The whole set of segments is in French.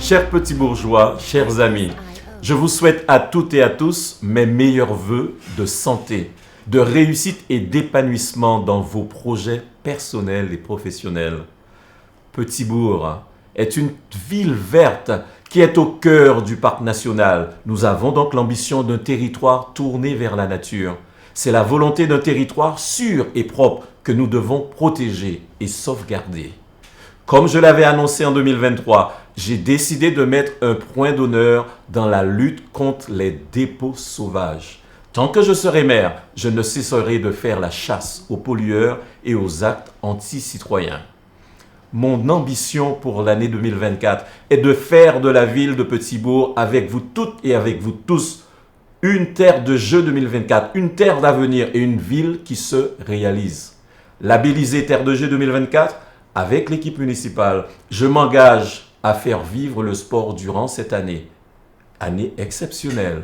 Chers petits bourgeois, chers amis, je vous souhaite à toutes et à tous mes meilleurs vœux de santé, de réussite et d'épanouissement dans vos projets personnels et professionnels. Petit-Bourg est une ville verte qui est au cœur du parc national. Nous avons donc l'ambition d'un territoire tourné vers la nature. C'est la volonté d'un territoire sûr et propre que nous devons protéger et sauvegarder. Comme je l'avais annoncé en 2023, j'ai décidé de mettre un point d'honneur dans la lutte contre les dépôts sauvages. Tant que je serai maire, je ne cesserai de faire la chasse aux pollueurs et aux actes anti-citoyens. Mon ambition pour l'année 2024 est de faire de la ville de Petit-Bourg, avec vous toutes et avec vous tous, une terre de jeu 2024, une terre d'avenir et une ville qui se réalise. Labellisée terre de jeu 2024, avec l'équipe municipale, je m'engage à faire vivre le sport durant cette année. Année exceptionnelle.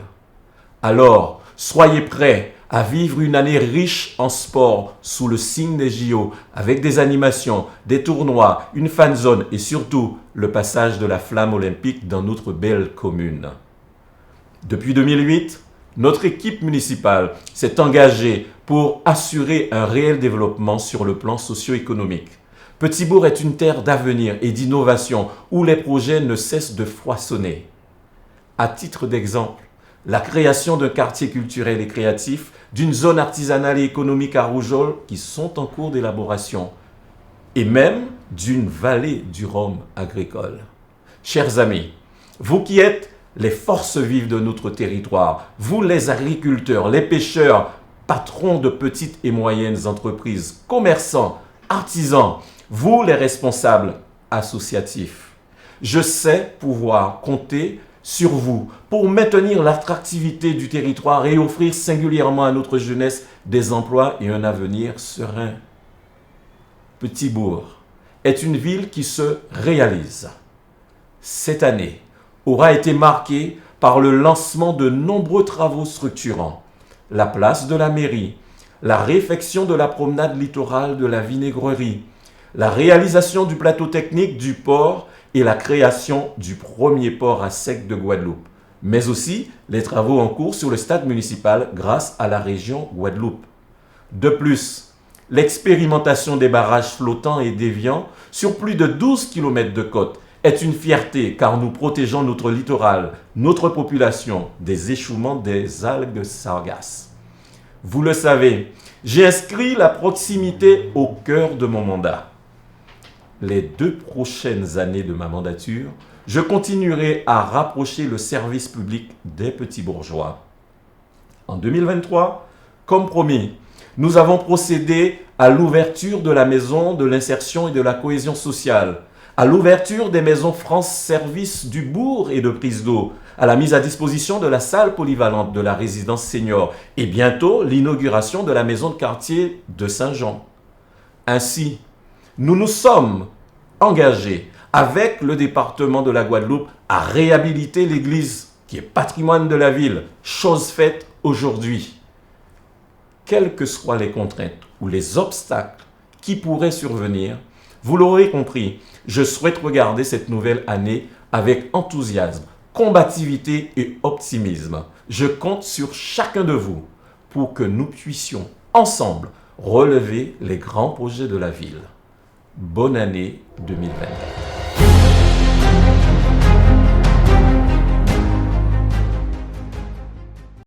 Alors, soyez prêts à vivre une année riche en sport sous le signe des JO, avec des animations, des tournois, une fan zone et surtout le passage de la flamme olympique dans notre belle commune. Depuis 2008, notre équipe municipale s'est engagée pour assurer un réel développement sur le plan socio-économique. Petit-Bourg est une terre d'avenir et d'innovation où les projets ne cessent de foisonner. À titre d'exemple, la création d'un quartier culturel et créatif, d'une zone artisanale et économique à Rougeole qui sont en cours d'élaboration, et même d'une vallée du Rhum agricole. Chers amis, vous qui êtes les forces vives de notre territoire, vous les agriculteurs, les pêcheurs, patrons de petites et moyennes entreprises, commerçants, artisans, vous les responsables associatifs, je sais pouvoir compter sur vous pour maintenir l'attractivité du territoire et offrir singulièrement à notre jeunesse des emplois et un avenir serein. Petit-Bourg est une ville qui se réalise. Cette année aura été marquée par le lancement de nombreux travaux structurants. La place de la mairie, la réfection de la promenade littorale de la vinaigrerie, la réalisation du plateau technique du port et la création du premier port à sec de Guadeloupe, mais aussi les travaux en cours sur le stade municipal grâce à la région Guadeloupe. De plus, l'expérimentation des barrages flottants et déviants sur plus de 12 km de côte est une fierté car nous protégeons notre littoral, notre population des échouements des algues sargasses. Vous le savez, j'ai inscrit la proximité au cœur de mon mandat. Les 2 prochaines années de ma mandature, je continuerai à rapprocher le service public des petits bourgeois. En 2023, comme promis, nous avons procédé à l'ouverture de la maison de l'insertion et de la cohésion sociale, à l'ouverture des maisons France Service du Bourg et de Prise d'eau, à la mise à disposition de la salle polyvalente de la résidence senior et bientôt l'inauguration de la maison de quartier de Saint-Jean. Ainsi, nous nous sommes engagés avec le département de la Guadeloupe à réhabiliter l'église qui est patrimoine de la ville, chose faite aujourd'hui. Quelles que soient les contraintes ou les obstacles qui pourraient survenir, vous l'aurez compris, je souhaite regarder cette nouvelle année avec enthousiasme, combativité et optimisme. Je compte sur chacun de vous pour que nous puissions ensemble relever les grands projets de la ville. Bonne année 2024.